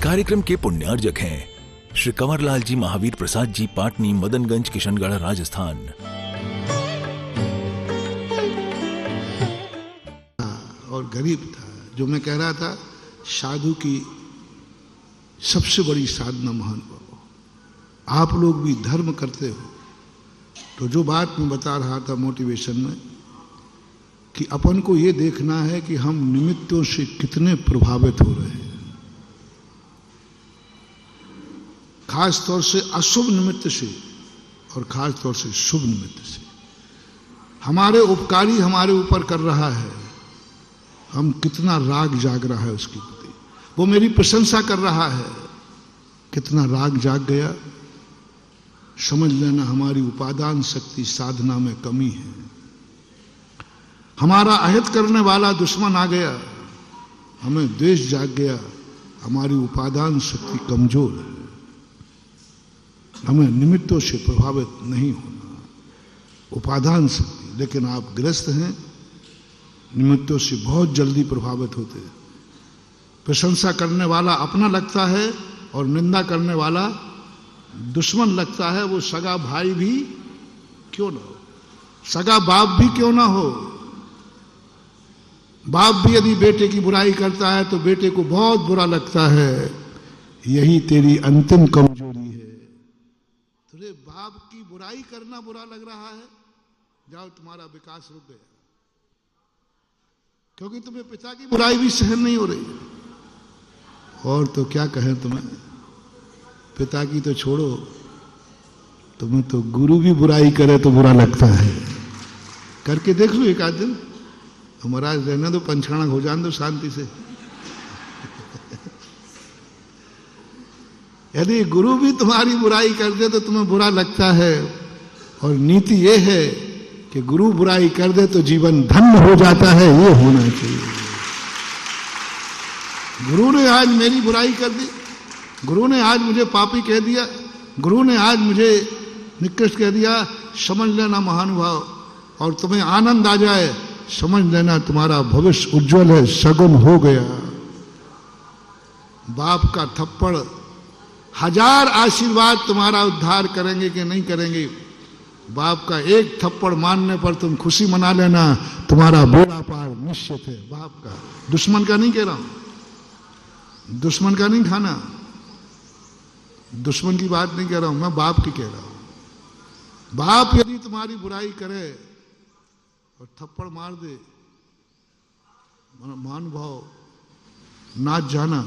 कार्यक्रम के पुण्यार्जक हैं श्री कंवरलाल जी महावीर प्रसाद जी, पाटनी, मदनगंज, किशनगढ़, राजस्थान। और गरीब था, जो मैं कह रहा था, साधु की सबसे बड़ी साधना महानुभाव। आप लोग भी धर्म करते हो तो जो बात मैं बता रहा था मोटिवेशन में, कि अपन को ये देखना है कि हम निमित्तों से कितने प्रभावित हो रहे हैं, खास तौर से अशुभ निमित्त से और खास तौर से शुभ निमित्त से। हमारे उपकारी हमारे ऊपर कर रहा है, हम कितना राग जाग रहा है उसके प्रति। वो मेरी प्रशंसा कर रहा है, कितना राग जाग गया, समझ लेना हमारी उपादान शक्ति साधना में कमी है। हमारा अहित करने वाला दुश्मन आ गया, हमें द्वेष जाग गया, हमारी उपादान शक्ति कमजोर है। हमें निमित्तों से प्रभावित नहीं होना, उपादान शक्ति। लेकिन आप ग्रस्त हैं, निमित्तों से बहुत जल्दी प्रभावित होते हैं। प्रशंसा करने वाला अपना लगता है और निंदा करने वाला दुश्मन लगता है, वो सगा भाई भी क्यों ना हो, सगा बाप भी क्यों ना हो। बाप भी यदि बेटे की बुराई करता है तो बेटे को बहुत बुरा लगता है। यही तेरी अंतिम कमजोरी है। तुझे बाप की बुराई करना बुरा लग रहा है, जाओ तुम्हारा विकास रुक गया, क्योंकि तुम्हें पिता की बुराई भी सहन नहीं हो रही। और तो क्या कहें तुम्हें, पिता की तो छोड़ो, तुम्हें तो गुरु भी बुराई करे तो बुरा लगता है। करके देख लो एक आध दिन, महाराज रहने दो, पंचखाना हो जान दो शांति से। यदि गुरु भी तुम्हारी बुराई कर दे तो तुम्हें बुरा लगता है। और नीति ये है कि गुरु बुराई कर दे तो जीवन धन्य हो जाता है, ये होना चाहिए। गुरु ने आज मेरी बुराई कर दी, गुरु ने आज मुझे पापी कह दिया, गुरु ने आज मुझे निकृष्ट कह दिया, समझ लेना महानुभाव। और तुम्हें आनंद आ जाए, समझ लेना तुम्हारा भविष्य उज्जवल है, सगुन हो गया। बाप का थप्पड़, हजार आशीर्वाद तुम्हारा उद्धार करेंगे कि नहीं करेंगे। बाप का एक थप्पड़ मारने पर तुम खुशी मना लेना, तुम्हारा बेड़ा पार निश्चित है। बाप का, दुश्मन का नहीं कह रहा हूं, दुश्मन का नहीं खाना, दुश्मन की बात नहीं कह रहा हूं मैं, बाप की कह रहा हूं। बाप यदि तुम्हारी बुराई करे और थप्पड़ मार दे, महानुभाव, नाच जाना,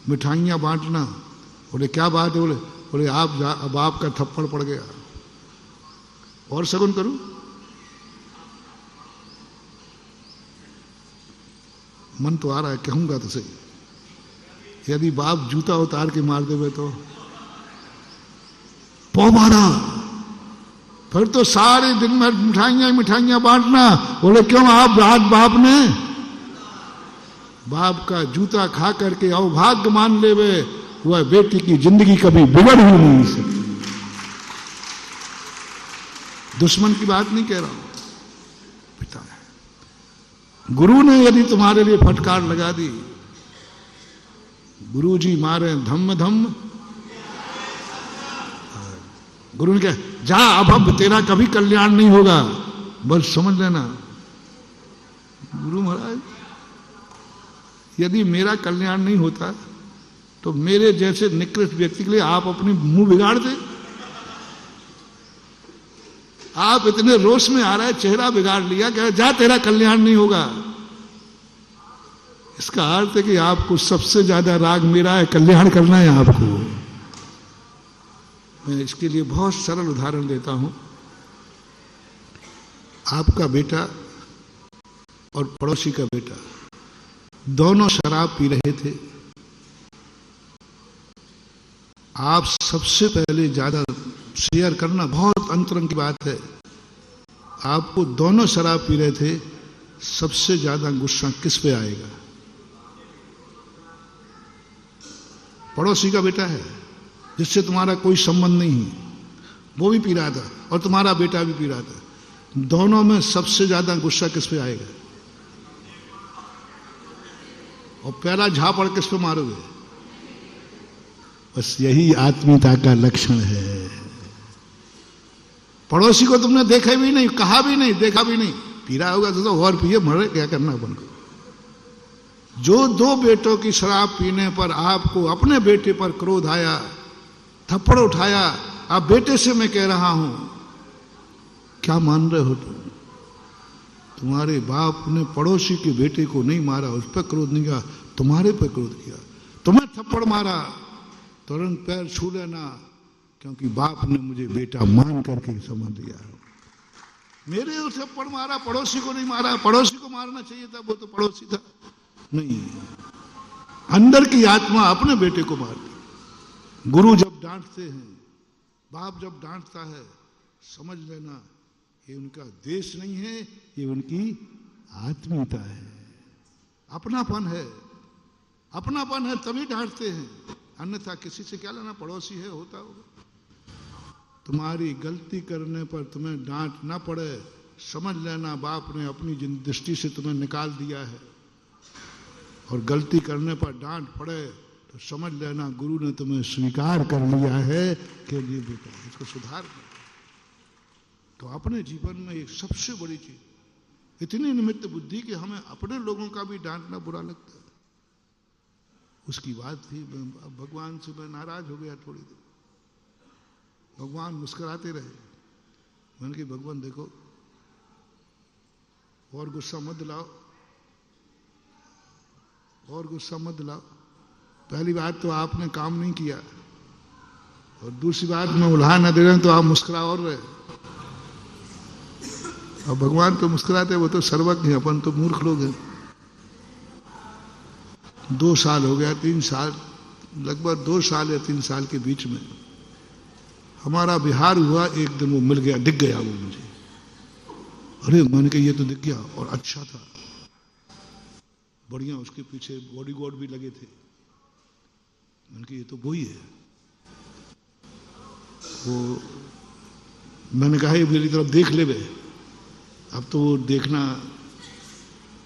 मिठाइयां बांटना। बोले क्या बात है, बोले अब आपका थप्पड़ पड़ गया, और सगुन करूं। मन तो आ रहा है, कहूंगा तो सही। यदि बाप जूता उतार के मार देवे तो पौ मारा, फिर तो सारे दिन में मिठाइयां बांटना। बोले क्यों, आप आज बाप ने बाप का जूता खा करके अवभाग्य मान लेवे, वह बेटी की जिंदगी कभी बिगड़ ही नहीं सकती। दुश्मन की बात नहीं कह रहा हूं, पिता है। गुरु ने यदि तुम्हारे लिए फटकार लगा दी, गुरु जी मारे धम्म धम्म, गुरु ने कहा जा अब तेरा कभी कल्याण नहीं होगा, बस समझ लेना। गुरु महाराज, यदि मेरा कल्याण नहीं होता तो मेरे जैसे निकृष्ट व्यक्ति के लिए आप अपने मुंह बिगाड़ दे। आप इतने रोष में आ रहे, चेहरा बिगाड़ लिया, कह जा तेरा कल्याण नहीं होगा। इसका अर्थ है कि आपको सबसे ज्यादा राग मेरा है, कल्याण करना है आपको। मैं इसके लिए बहुत सरल उदाहरण देता हूं। आपका बेटा और पड़ोसी का बेटा दोनों शराब पी रहे थे। आप सबसे पहले ज्यादा शेयर करना बहुत अंतरंग की बात है। आपको दोनों शराब पी रहे थे, सबसे ज्यादा गुस्सा किस पे आएगा? पड़ोसी का बेटा है जिससे तुम्हारा कोई संबंध नहीं है, वो भी पी रहा था और तुम्हारा बेटा भी पी रहा था। दोनों में सबसे ज्यादा गुस्सा किस पे आएगा? और पहला झापड़ किस पे मारोगे? बस यही आत्मीयता का लक्षण है। पड़ोसी को तुमने देखा भी नहीं, कहा भी नहीं, देखा भी नहीं, पी रहा होगा तो और पिए, मरे, क्या करना अपन को। जो दो बेटों की शराब पीने पर आपको अपने बेटे पर क्रोध आया, थप्पड़ उठाया, आप बेटे से मैं कह रहा हूं, क्या मान रहे हो तुम? तुम्हारे बाप ने पड़ोसी के बेटे को नहीं मारा, उस पर क्रोध नहीं किया, तुम्हारे पर क्रोध किया। तुम्हें थप्पड़ मारा, तुरंत पैर छू लेना, क्योंकि बाप ने मुझे बेटा मान करके समझ लिया। मेरे उसे थप्पड़ मारा, पड़ोसी को नहीं मारा। पड़ोसी को मारना चाहिए था, वो तो पड़ोसी था नहीं। अंदर की आत्मा अपने बेटे को मारती। गुरु जब डांटते हैं, बाप जब डांटता है, समझ लेना ये उनका देश नहीं है, ये उनकी आत्मीयता है, अपनापन है। अपनापन है तभी डांटते हैं, अन्यथा किसी से क्या लेना, पड़ोसी है, होता होगा। तुम्हारी गलती करने पर तुम्हें डांट ना पड़े, समझ लेना बाप ने अपनी दृष्टि से तुम्हें निकाल दिया है। और गलती करने पर डांट पड़े तो समझ लेना गुरु ने तुम्हें स्वीकार कर लिया है कि ये बेटा इसको सुधार कर। तो अपने जीवन में एक सबसे बड़ी चीज, इतनी निमित्त बुद्धि कि हमें अपने लोगों का भी डांटना बुरा लगता है। उसकी बात थी, भगवान से मैं नाराज हो गया थोड़ी देर। भगवान मुस्कुराते रहे। मैंने कहा भगवान देखो, और गुस्सा मत दिलाओ, और गुस्सा मत दिलाओ। पहली बात तो आपने काम नहीं किया, और दूसरी बात मैं उल्हा न दे रहे तो आप मुस्कुरा और रहे। अब भगवान तो मुस्कुराते, वो तो सर्वज्ञ हैं, अपन तो मूर्ख लोग हैं। 2 साल हो गया, 3 साल, लगभग 2 साल या 3 साल के बीच में हमारा विहार हुआ। एक दिन वो मिल गया, दिख गया वो मुझे। अरे मैंने कहा ये तो दिख गया, और अच्छा था, बढ़िया। उसके पीछे बॉडीगार्ड भी लगे थे। मैंने कहा ये तो वही है। वो मैंने कहा ये मेरी तरफ देख ले बे। अब तो वो देखना,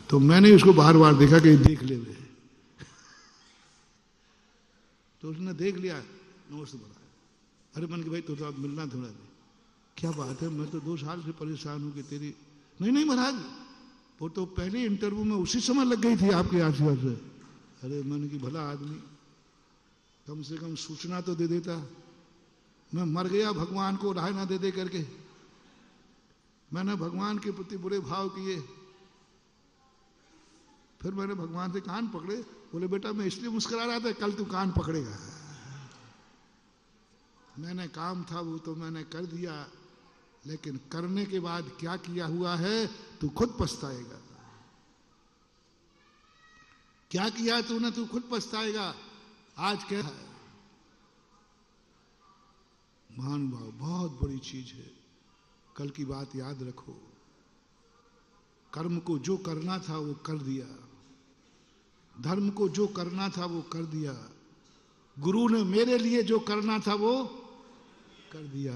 तो मैंने उसको बार बार देखा कि देख ले बे। तो उसने देख लिया, नमस्ते बोला। अरे मैंने कहा भाई तो आप मिलना थोड़ा दे। क्या बात है, मैं तो 2 साल से परेशान हूं कि तेरी। नहीं महाराज, वो तो पहले इंटरव्यू में उसी समय लग गई थी आपके आशीर्वाद से। अरे मैंने की भला आदमी, कम से कम सूचना तो दे देता। मैं मर गया भगवान को राह ना दे दे करके। मैंने भगवान के प्रति बुरे भाव किए। फिर मैंने भगवान से कान पकड़े, बोले बेटा मैं इसलिए मुस्कुरा रहा था, कल तू कान पकड़ेगा। मैंने काम था वो तो मैंने कर दिया, लेकिन करने के बाद क्या किया हुआ है तू खुद पछताएगा। क्या किया तूने, तू खुद पछताएगा। आज क्या है महान भाव, बहुत बड़ी चीज है। कल की बात याद रखो। कर्म को जो करना था वो कर दिया, धर्म को जो करना था वो कर दिया, गुरु ने मेरे लिए जो करना था वो कर दिया।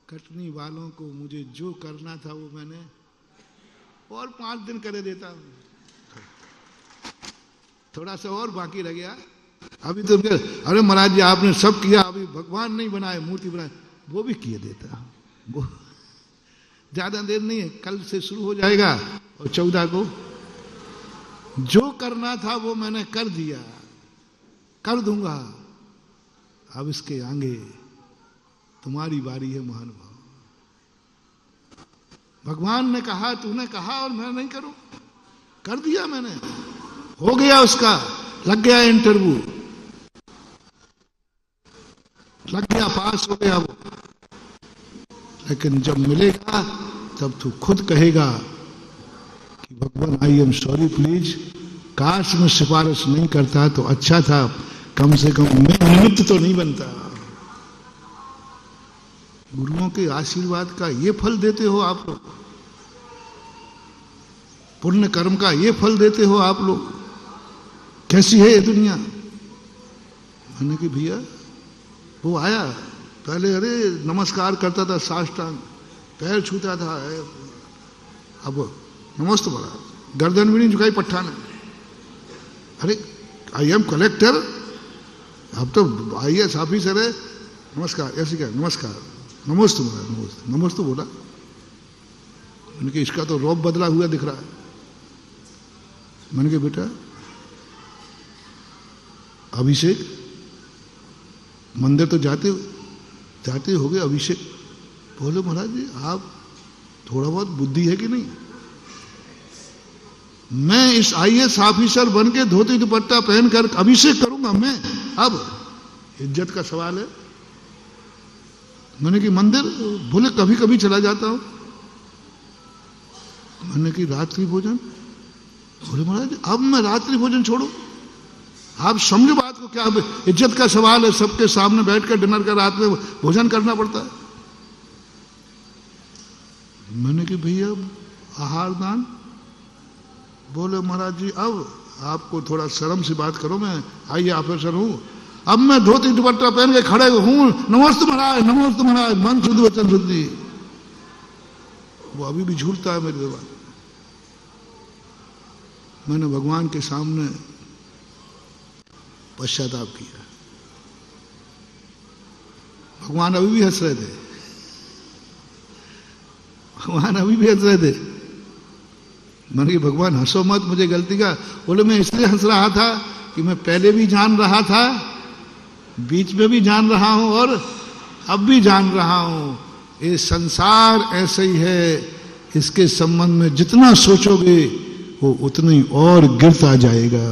कटनी वालों को मुझे जो करना था वो मैंने और 5 दिन करे देता हूं। थोड़ा सा और बाकी रह गया। अभी तो अरे महाराज जी आपने सब किया, अभी भगवान नहीं बनाए, मूर्ति बनाए, वो भी किए देता। वो ज्यादा देर नहीं है, कल से शुरू हो जाएगा और 14 को जो करना था वो मैंने कर दिया, कर दूंगा। अब इसके आगे तुम्हारी बारी है महानुभाव। भगवान ने कहा, तूने कहा और मैं नहीं करूं, कर दिया मैंने, हो गया उसका, लग गया इंटरव्यू, लग गया, पास हो गया वो। लेकिन जब मिलेगा तब तू खुद कहेगा कि भगवान आई एम सॉरी प्लीज, काश मैं सिफारिश नहीं करता तो अच्छा था, कम से कम मैं निमित्त तो नहीं बनता। गुरुओं के आशीर्वाद का ये फल देते हो आप लोग, पुण्य कर्म का ये फल देते हो आप लोग। कैसी है ये दुनिया। मैंने कि भैया वो आया पहले, अरे नमस्कार करता था, साष्टांग पैर छूता था, अब नमस्ते बोला, गर्दन भी नहीं झुकाई पट्ठा ने। अरे आई एम कलेक्टर, अब तो IAS ऑफिसर है, नमस्कार ऐसे क्या, नमस्कार, नमोस्तु बोला, नमोस्तु बोला। मैंने कहा इसका तो रौब बदला हुआ दिख रहा है। मैंने कहा बेटा अभिषेक, मंदिर तो जाते हो गए, अभिषेक। बोले महाराज जी आप थोड़ा बहुत बुद्धि है कि नहीं? मैं इस IAS ऑफिसर बन के धोती दुपट्टा पहनकर अभिषेक करूंगा मैं? अब इज्जत का सवाल है। मैंने कि मंदिर, बोले कभी कभी चला जाता हूं। मैंने कि रात्रि भोजन? बोले महाराज अब मैं रात्रि भोजन छोड़ू? आप समझो बात को, क्या इज्जत का सवाल है, सबके सामने बैठकर डिनर का रात में भोजन करना पड़ता है। मैंने कि भैया आहार दान? बोले महाराज जी अब आपको थोड़ा शर्म से बात करो, मैं आइए ऑफिसर हूं, अब मैं धोती दुपट्टा पहन के खड़े हूं, नमस्ते महाराज, नमस्ते महाराज, मन शुद्ध वचन शुद्धि। वो अभी भी झूलता है मेरे दरबार। मैंने भगवान के सामने पश्चाताप किया। भगवान अभी भी हंस रहे थे, भगवान अभी भी हंस रहे थे। मैंने कहा भगवान हंसो मत, मुझे गलती का। बोले मैं इसलिए हंस रहा था कि मैं पहले भी जान रहा था, बीच में भी जान रहा हूं और अब भी जान रहा हूं, ये संसार ऐसे ही है, इसके संबंध में जितना सोचोगे वो उतना ही और गिरता जाएगा।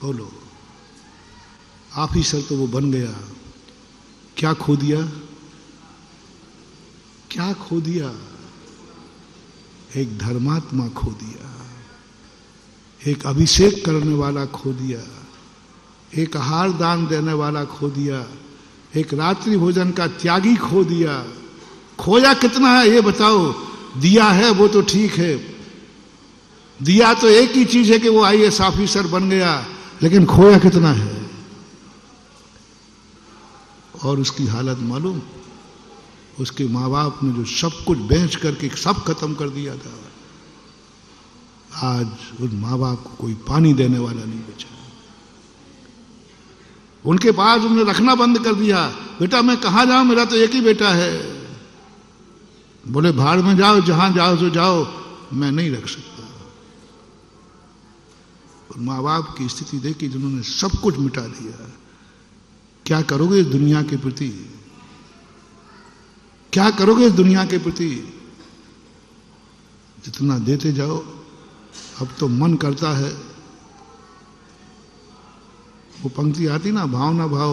बोलो ऑफिसर तो वो बन गया, क्या खो दिया? क्या खो दिया? एक धर्मात्मा खो दिया, एक अभिषेक करने वाला खो दिया, एक आहार दान देने वाला खो दिया, एक रात्रि भोजन का त्यागी खो दिया। खोया कितना है ये बताओ? दिया है वो तो ठीक है, दिया तो एक ही चीज है कि वो IAS ऑफिसर बन गया, लेकिन खोया कितना है? और उसकी हालत मालूम, उसके माँ बाप ने जो सब कुछ बेच करके सब खत्म कर दिया था, आज उन माँ बाप को कोई पानी देने वाला नहीं बचा। उनके पास उन्होंने रखना बंद कर दिया। बेटा मैं कहां जाऊं, मेरा तो एक ही बेटा है। बोले भाड़ में जाओ, जहां जाओ तो जाओ, मैं नहीं रख सकता। और माँ बाप की स्थिति देखी जिन्होंने सब कुछ मिटा दिया। क्या करोगे इस दुनिया के प्रति? क्या करोगे इस दुनिया के प्रति? जितना देते जाओ, अब तो मन करता है, वो पंक्ति आती ना, भाव ना भाव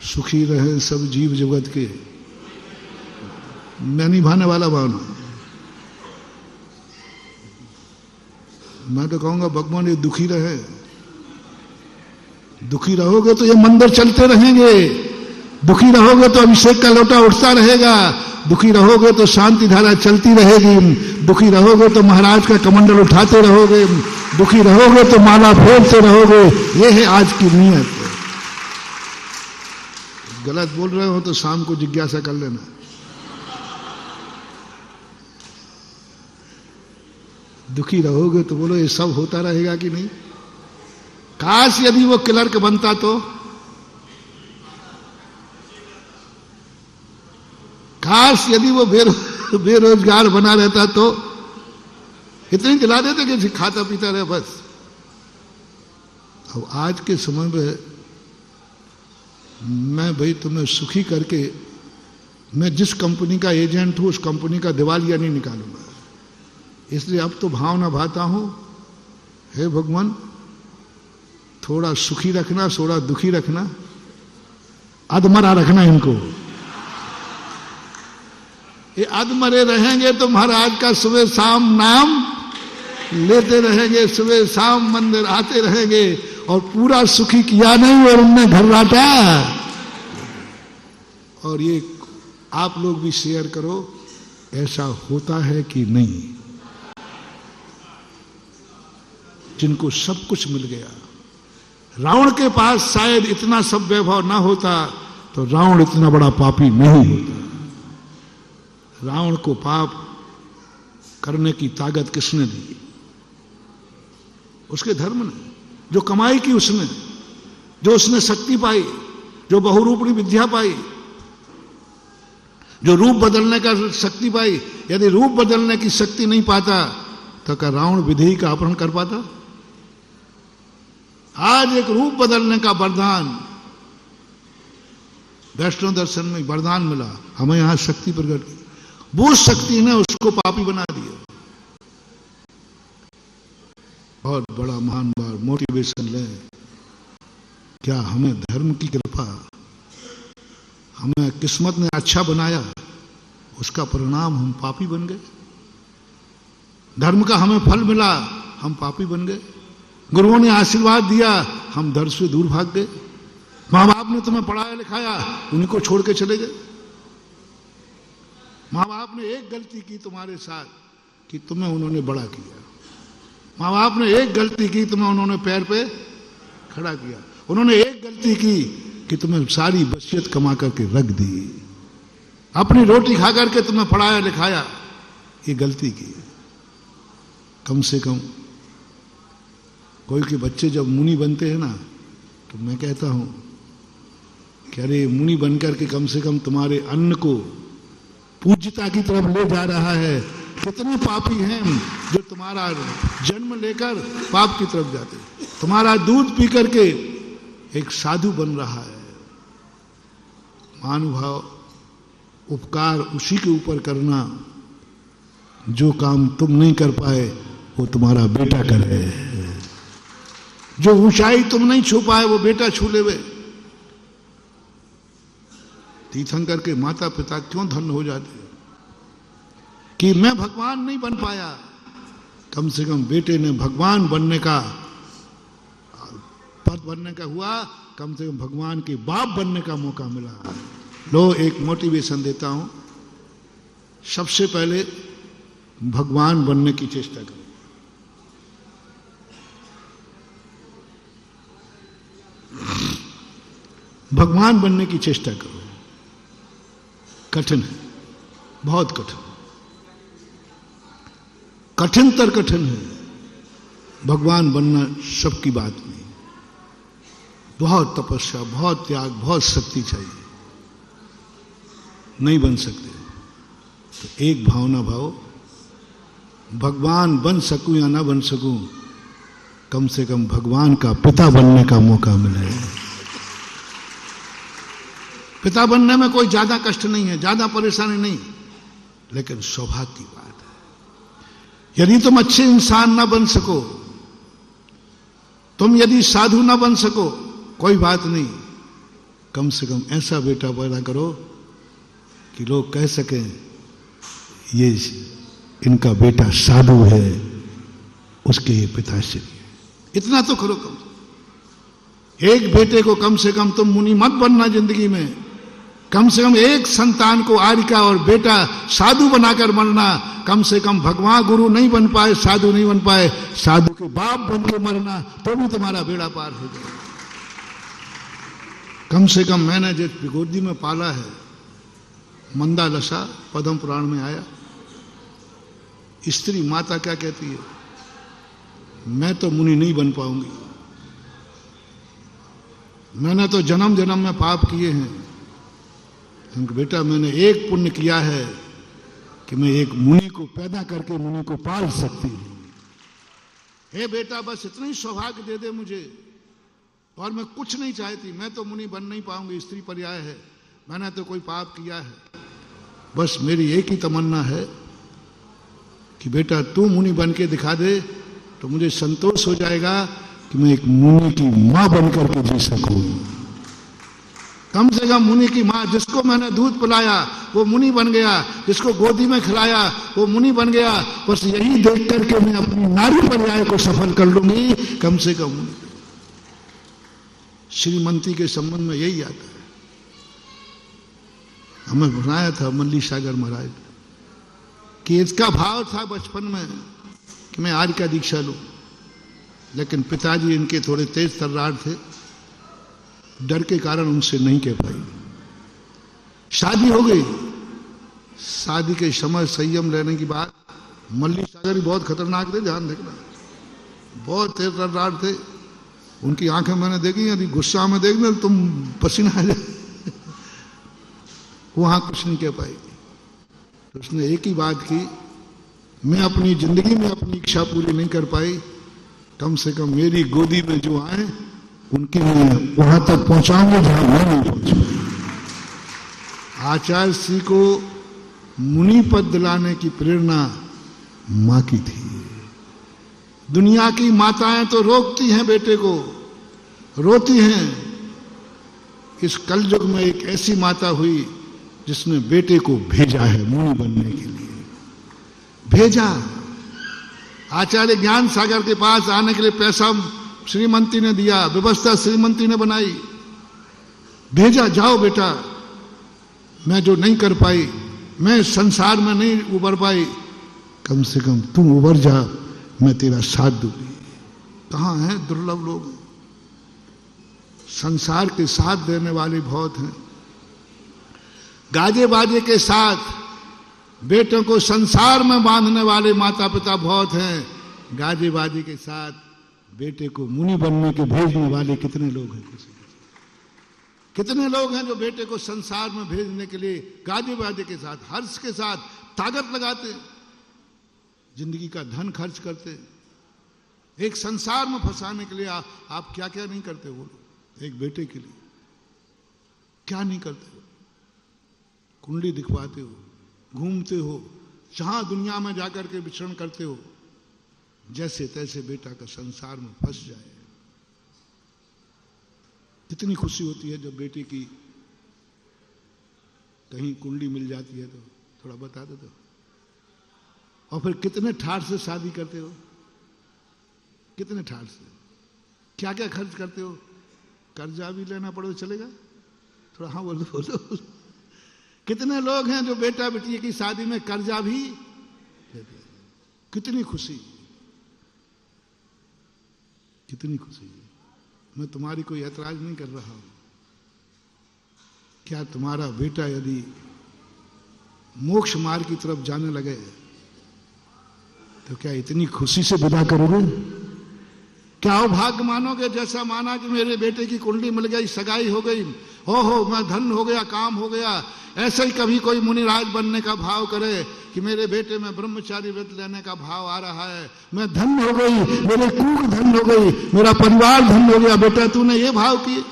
सुखी रहे सब जीव जगत के, मैं निभाने वाला भावना। मैं तो कहूंगा भगवान ये दुखी रहे। दुखी रहोगे तो ये मंदिर चलते रहेंगे, दुखी रहोगे तो अभिषेक का लोटा उठता रहेगा, दुखी रहोगे तो शांति धारा चलती रहेगी, दुखी रहोगे तो महाराज का कमंडल उठाते रहोगे, दुखी रहोगे तो माला फेरते रहोगे। ये है आज की नियत। गलत बोल रहे हो तो शाम को जिज्ञासा कर लेना। दुखी रहोगे तो बोलो ये सब होता रहेगा कि नहीं? काश यदि वो क्लर्क बनता तो, काश यदि वो बेरोजगार बना रहता तो, इतनी दिला देते कि खाता पीता रहे बस। अब आज के समय में मैं भाई तुम्हें सुखी करके, मैं जिस कंपनी का एजेंट हूं उस कंपनी का दिवालिया नहीं निकालूंगा। इसलिए अब तो भावना भाता हूं, हे भगवान थोड़ा सुखी रखना, थोड़ा दुखी रखना, अधमरा रखना इनको। ये अधमरे रहेंगे तो महाराज का सुबह शाम नाम लेते रहेंगे, सुबह शाम मंदिर आते रहेंगे, और पूरा सुखी किया नहीं और उनने घर लाटा। और ये आप लोग भी शेयर करो, ऐसा होता है कि नहीं? जिनको सब कुछ मिल गया, रावण के पास शायद इतना सब वैभव ना होता तो रावण इतना बड़ा पापी नहीं होता। रावण को पाप करने की ताकत किसने दी? उसके धर्म ने। जो कमाई की उसने, जो उसने शक्ति पाई, जो बहुरूपणी विद्या पाई, जो रूप बदलने का शक्ति पाई। यदि रूप बदलने की शक्ति नहीं पाता तो क्या रावण विदेही का अपहरण कर पाता? आज एक रूप बदलने का वरदान वैष्णव दर्शन में वरदान मिला, हमें यहां शक्ति प्रकट की, वो शक्ति ने उसको पापी बना दिया। बहुत बड़ा महान बार मोटिवेशन ले। क्या हमें धर्म की कृपा, हमें किस्मत ने अच्छा बनाया, उसका परिणाम हम पापी बन गए। धर्म का हमें फल मिला, हम पापी बन गए। गुरुओं ने आशीर्वाद दिया, हम धर्म से दूर भाग गए। मां बाप ने तुम्हें पढ़ाया लिखाया, उन्हीं को छोड़ के चले गए। मां बाप ने एक गलती की तुम्हारे साथ कि तुम्हें उन्होंने बड़ा किया। मां बाप ने एक गलती की, तुम्हें उन्होंने पैर पे खड़ा किया। उन्होंने एक गलती की कि तुम्हें सारी वसीयत कमा करके रख दी, अपनी रोटी खा करके तुम्हें पढ़ाया लिखाया, ये गलती की। कम से कम कोई के बच्चे जब मुनि बनते हैं ना, तो मैं कहता हूं कि अरे मुनि बनकर के कम से कम तुम्हारे अन्न को पूज्यता की तरफ ले जा रहा है। कितने पापी हैं जो तुम्हारा जन्म लेकर पाप की तरफ जाते, तुम्हारा दूध पी करके एक साधु बन रहा है। महानुभाव, उपकार उसी के ऊपर करना, जो काम तुम नहीं कर पाए वो तुम्हारा बेटा करे। जो ऊंचाई तुम नहीं छू पाए वो बेटा छू लेवे। तीर्थंकर के माता पिता क्यों धन्य हो जाते कि मैं भगवान नहीं बन पाया, कम से कम बेटे ने भगवान बनने का पद बनने का हुआ, कम से कम भगवान के बाप बनने का मौका मिला। लो एक मोटिवेशन देता हूं, सबसे पहले भगवान बनने की चेष्टा करो। भगवान बनने की चेष्टा करो। कठिन है, बहुत कठिन, कठिनतर कठिन है। भगवान बनना सबकी बात नहीं, बहुत तपस्या, बहुत त्याग, बहुत शक्ति चाहिए। नहीं बन सकते तो एक भावना भाव, भगवान बन सकूं या ना बन सकूं, कम से कम भगवान का पिता बनने का मौका मिले। पिता बनने में कोई ज्यादा कष्ट नहीं है, ज्यादा परेशानी नहीं, लेकिन सौभाग्य की बात है। यदि तुम अच्छे इंसान ना बन सको, तुम यदि साधु ना बन सको, कोई बात नहीं, कम से कम ऐसा बेटा पैदा करो कि लोग कह सकें ये इनका बेटा साधु है, उसके ये पिताश्री। इतना तो करो। एक बेटे को कम से कम तुम मुनि मत बनना जिंदगी में, कम से कम एक संतान को आर्यिका और बेटा साधु बनाकर मरना। कम से कम भगवान गुरु नहीं बन पाए, साधु नहीं बन पाए, साधु के बाप बन के मरना, तो भी तुम्हारा बेड़ा पार हो जाए। कम से कम मैंने जिस गोदी में पाला है, मंदालसा पद्म पुराण में आया, स्त्री माता क्या कहती है, मैं तो मुनि नहीं बन पाऊंगी, मैंने तो जन्म जन्म में पाप किए हैं, क्योंकि बेटा मैंने एक पुण्य किया है कि मैं एक मुनि को पैदा करके मुनि को पाल सकती हूं। हे बेटा बस इतना ही सौभाग्य दे दे मुझे, और मैं कुछ नहीं चाहती, मैं तो मुनि बन नहीं पाऊंगी, स्त्री पर्याय है, मैंने तो कोई पाप किया है, बस मेरी एक ही तमन्ना है कि बेटा तू मुनि बन के दिखा दे, तो मुझे संतोष हो जाएगा कि मैं एक मुनि की मां बनकर के जी सकूं। कम से कम मुनि की मां, जिसको मैंने दूध पिलाया वो मुनि बन गया, जिसको गोदी में खिलाया वो मुनि बन गया, बस यही देख करके मैं अपनी नारी पर्याय को सफल कर लूंगी, कम से कम मुनि। श्रीमंती के संबंध में यही आता है। हमें बनाया था मल्ली सागर महाराज कि इसका भाव था बचपन में कि मैं आर्य का दीक्षा लूं, लेकिन पिताजी इनके थोड़े तेज तर्रार थे, डर के कारण उनसे नहीं कह पाई। शादी हो गई, शादी के समय संयम लेने की बात, मल्ली सागर ही बहुत खतरनाक थे, ध्यान देखना, बहुत तेज तर्रार थे, उनकी आंखें मैंने देखी, यदि गुस्सा में देखना तुम पसीना आ जाए। वहां कुछ नहीं कह पाएगी। तो उसने एक ही बात की, मैं अपनी जिंदगी में अपनी इच्छा पूरी नहीं कर पाई, कम से कम मेरी गोदी में जो आए उनकी मैं वहां तक पहुंचाऊंगा जहां मैं नहीं पहुंच पाई। आचार्य श्री को मुनि पद दिलाने की प्रेरणा मां की थी। दुनिया की माताएं तो रोकती हैं बेटे को, रोती हैं। इस कलयुग में एक ऐसी माता हुई जिसने बेटे को भेजा है मुनि बनने के लिए। भेजा। आचार्य ज्ञान सागर के पास आने के लिए पैसा श्रीमंती ने दिया, व्यवस्था श्रीमंती ने बनाई, भेजा, जाओ बेटा, मैं जो नहीं कर पाई, मैं संसार में नहीं उबर पाई, कम से कम तुम उबर जा, मैं तेरा साथ दूंगी। कहां है दुर्लभ लोग, संसार के साथ देने वाले बहुत हैं। गाजे बाजे के साथ बेटों को संसार में बांधने वाले माता पिता बहुत हैं। गाजे बाजे के साथ बेटे को मुनि बनने के भेजने वाले कितने लोग हैं? कितने लोग हैं जो बेटे को संसार में भेजने के लिए गाजे बाजे के साथ, हर्ष के साथ ताकत लगाते, जिंदगी का धन खर्च करते, एक संसार में फंसाने के लिए आप क्या क्या नहीं करते? बोलो, एक बेटे के लिए क्या नहीं करते हो? कुंडली दिखवाते हो, घूमते हो, जहां दुनिया में जाकर के विचरण करते हो, जैसे तैसे बेटा का संसार में फंस जाए। कितनी खुशी होती है जब बेटे की कहीं कुंडली मिल जाती है, तो थोड़ा बता दो तो। और फिर कितने ठाठ से शादी करते हो, कितने ठाठ से, क्या क्या खर्च करते हो? कर्जा भी लेना पड़े चलेगा? थोड़ा हाँ बोलो बोलो। कितने लोग हैं जो बेटा बेटी की शादी में कर्जा भी लेते? कितनी खुशी, कितनी खुशी। मैं तुम्हारी कोई ऐतराज नहीं कर रहा हूं। क्या तुम्हारा बेटा यदि मोक्ष मार्ग की तरफ जाने लगे तो क्या इतनी खुशी से विदा करोगे? क्या भाग्य मानोगे? जैसा माना कि मेरे बेटे की कुंडली मिल गई, सगाई हो गई, हो मैं धन हो गया, काम हो गया, ऐसे ही कभी कोई मुनिराज बनने का भाव करे कि मेरे बेटे में ब्रह्मचारी व्रत लेने का भाव आ रहा है, मैं धन हो गई, मेरे कुल धन हो गई, मेरा परिवार धन हो गया। बेटा तूने ये भाव किए।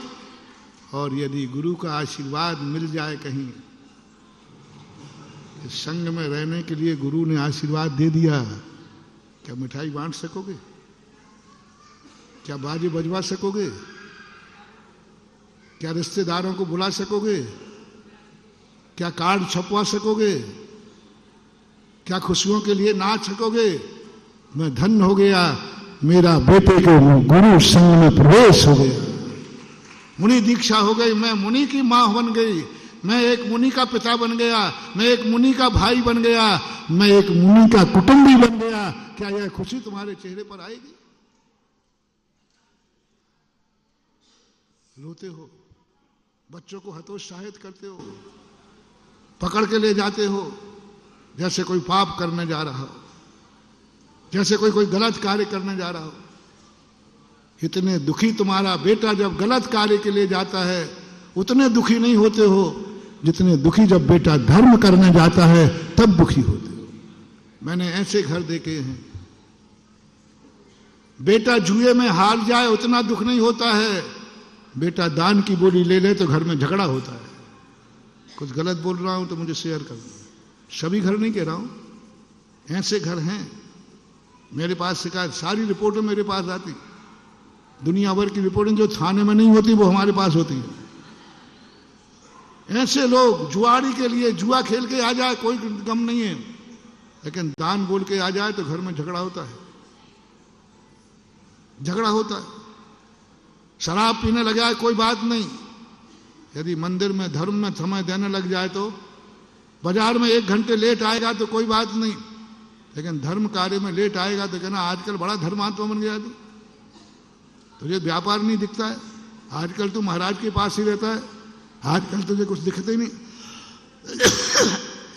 और यदि गुरु का आशीर्वाद मिल जाए कहीं, इस संग में रहने के लिए गुरु ने आशीर्वाद दे दिया, क्या मिठाई बांट सकोगे? क्या बाजे बजवा सकोगे? क्या रिश्तेदारों को बुला सकोगे? क्या कार्ड छपवा सकोगे? क्या खुशियों के लिए नाच सकोगे? मैं धन हो गया, मेरा बेटे को गुरु संग में प्रवेश हो गया, मुनि दीक्षा हो गई, मैं मुनि की मां बन गई, मैं एक मुनि का पिता बन गया, मैं एक मुनि का भाई बन गया, मैं एक मुनि का कुटुंबी बन गया। क्या यह खुशी तुम्हारे चेहरे पर आएगी? रोते हो, बच्चों को हतोत्साहित करते हो, पकड़ के ले जाते हो जैसे कोई पाप करने जा रहा हो, जैसे कोई गलत कार्य करने जा रहा हो। इतने दुखी तुम्हारा बेटा जब गलत कार्य के लिए जाता है, उतने दुखी नहीं होते हो जितने दुखी जब बेटा धर्म करने जाता है तब दुखी होते हो। मैंने ऐसे घर देखे हैं, बेटा जुए में हार जाए उतना दुख नहीं होता है, बेटा दान की बोली ले ले तो घर में झगड़ा होता है। कुछ गलत बोल रहा हूं तो मुझे शेयर कर दो, सभी घर नहीं कह रहा हूं, ऐसे घर हैं। मेरे पास शिकायत, सारी रिपोर्टें मेरे पास आती, दुनिया भर की रिपोर्टें जो थाने में नहीं होती वो हमारे पास होती है। ऐसे लोग जुआरी के लिए जुआ खेल के आ जाए कोई गम नहीं है, लेकिन दान बोल के आ जाए तो घर में झगड़ा होता है, झगड़ा होता है। शराब पीने लगा है कोई बात नहीं, यदि मंदिर में धर्म में समय देने लग जाए तो, बाजार में 1 घंटे लेट आएगा तो कोई बात नहीं, लेकिन धर्म कार्य में लेट आएगा तो कहना आजकल बड़ा धर्मात्मा बन गया तू, तुझे व्यापार नहीं दिखता है, आजकल तू महाराज के पास ही रहता है, आजकल तुझे कुछ दिखते ही नहीं।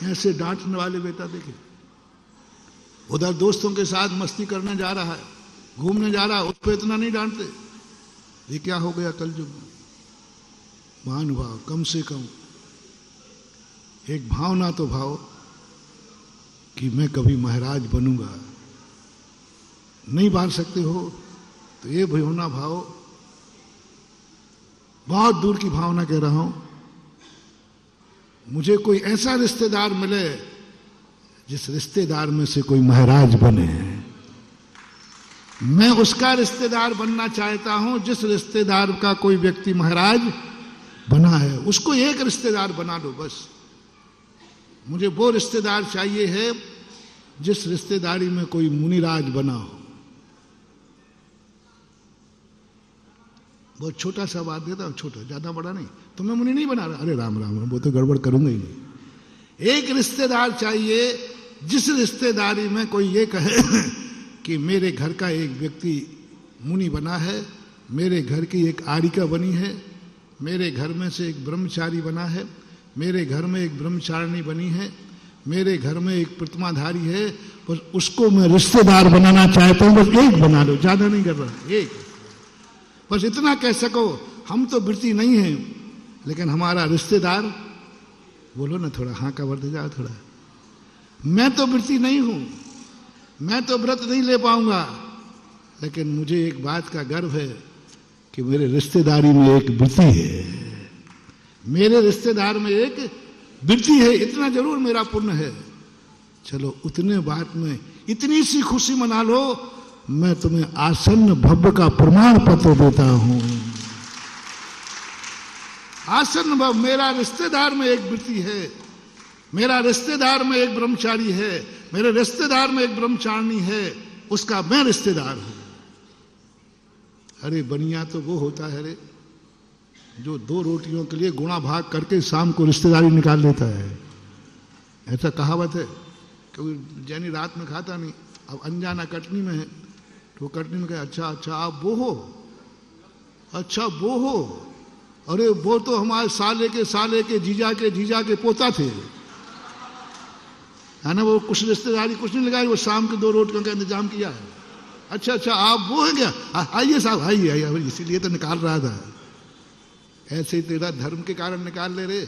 ऐसे डांटने वाले बेटा देखे। उधर दोस्तों के साथ मस्ती करने जा रहा है, घूमने जा रहा है, उस पर इतना नहीं डांटते। ये क्या हो गया कलयुग में? महानुभाव, कम से कम एक भावना तो भाव कि मैं कभी महाराज बनूंगा। नहीं बांध सकते हो तो ये भावना भाव, बहुत दूर की भावना कह रहा हूं। मुझे कोई ऐसा रिश्तेदार मिले जिस रिश्तेदार में से कोई महाराज बने। मैं उसका रिश्तेदार बनना चाहता हूं जिस रिश्तेदार का कोई व्यक्ति महाराज बना है। उसको एक रिश्तेदार बना दो बस। मुझे वो रिश्तेदार चाहिए है जिस रिश्तेदारी में कोई मुनिराज बना हो। बहुत छोटा सा बात देता हूं, छोटा, ज्यादा बड़ा नहीं। तो मैं मुनि नहीं बना रहा, अरे राम राम, वो तो गड़बड़ करूंगा ही नहीं। एक रिश्तेदार चाहिए जिस रिश्तेदारी में कोई ये कहे कि मेरे घर का एक व्यक्ति मुनि बना है, मेरे घर की एक आरिका बनी है, मेरे घर में से एक ब्रह्मचारी बना है, मेरे घर में एक ब्रह्मचारिणी बनी है, मेरे घर में एक प्रतिमाधारी है। बस उसको मैं रिश्तेदार बनाना चाहता हूं। बस एक बना लो, ज्यादा नहीं कर रहा, एक। बस इतना कह सको हम तो वृत्ति नहीं है, लेकिन हमारा रिश्तेदार, बोलो ना थोड़ा, हाँ का वर्द जाओ थोड़ा। मैं तो वृत्ति नहीं हूं, मैं तो व्रत नहीं ले पाऊंगा, लेकिन मुझे एक बात का गर्व है कि मेरे रिश्तेदारी में एक वृत्ति है, मेरे रिश्तेदार में एक वृत्ति है। इतना जरूर मेरा पुण्य है। चलो उतने बात में इतनी सी खुशी मना लो, मैं तुम्हें आसन्न भव्य का प्रमाण पत्र देता हूं। आसन्न भव, मेरा रिश्तेदार में एक वृत्ति है, मेरा रिश्तेदार में एक ब्रह्मचारी है, मेरे रिश्तेदार में एक ब्रह्मचारिणी है, उसका मैं रिश्तेदार हूं। अरे बनिया तो वो होता है रे जो 2 रोटियों के लिए गुणा भाग करके शाम को रिश्तेदारी निकाल लेता है। ऐसा कहावत है। क्योंकि जैनी रात में खाता नहीं, अब अनजाना कटनी में है, तो कटनी में कहे अच्छा अच्छा आप वो हो, अच्छा वो हो, अरे वो तो हमारे साले के जीजा के पोता थे, है ना। वो कुछ रिश्तेदारी कुछ नहीं लगाई, वो शाम के 2 रोटियों का इंतजाम किया है। अच्छा अच्छा आप वो है क्या, आइए साहब आइए आइए, इसीलिए तो निकाल रहा था। ऐसे ही तेरा धर्म के कारण निकाल ले रे।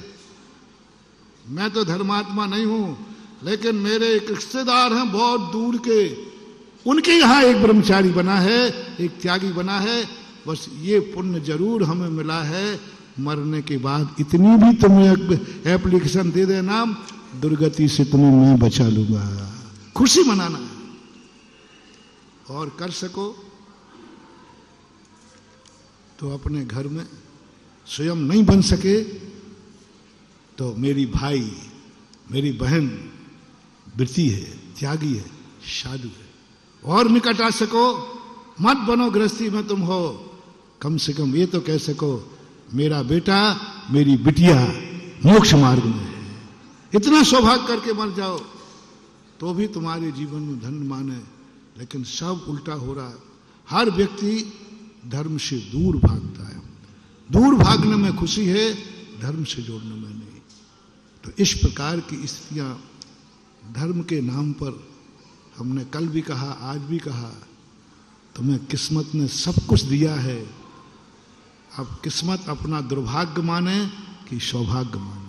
मैं तो धर्मात्मा नहीं हूं, लेकिन मेरे एक रिश्तेदार हैं बहुत दूर के, उनके यहां एक ब्रह्मचारी बना है, एक त्यागी बना है। बस ये पुण्य जरूर हमें मिला है। मरने के बाद इतनी भी तुम्हें एप्लीकेशन दे देना, दुर्गति से तुम्हें मैं बचा लूंगा। खुशी मनाना है। और कर सको तो अपने घर में, स्वयं नहीं बन सके तो मेरी भाई मेरी बहन वृत्ति है, त्यागी है, साधु है। और निकट आ सको, मत बनो गृहस्थी में तुम हो, कम से कम ये तो कह सको मेरा बेटा मेरी बिटिया मोक्ष मार्ग में है। इतना सौभाग्य करके मर जाओ तो भी तुम्हारे जीवन में धन माने। लेकिन सब उल्टा हो रहा है। हर व्यक्ति धर्म से दूर भागता है। दूर भागने में खुशी है, धर्म से जोड़ने में नहीं। तो इस प्रकार की स्थितियां धर्म के नाम पर, हमने कल भी कहा आज भी कहा, तुम्हें किस्मत ने सब कुछ दिया है। अब किस्मत अपना दुर्भाग्य माने कि सौभाग्य माने।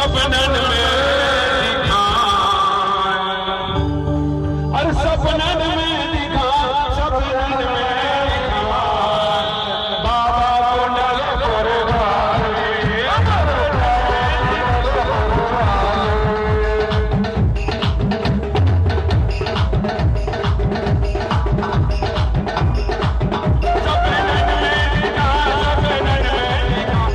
सपनन में दिखा, और सपनन में दिखा, सपनन में दिखा, बाबा कुंडल पुरवाए। सपनन में दिखा, सपनन में दिखा,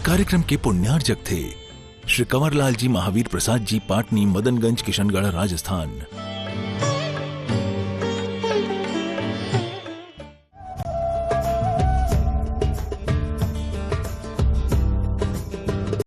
कार्यक्रम के पुण्यार्जक थे श्री कंवरलाल जी महावीर प्रसाद जी, पाटनी, मदनगंज, किशनगढ़, राजस्थान।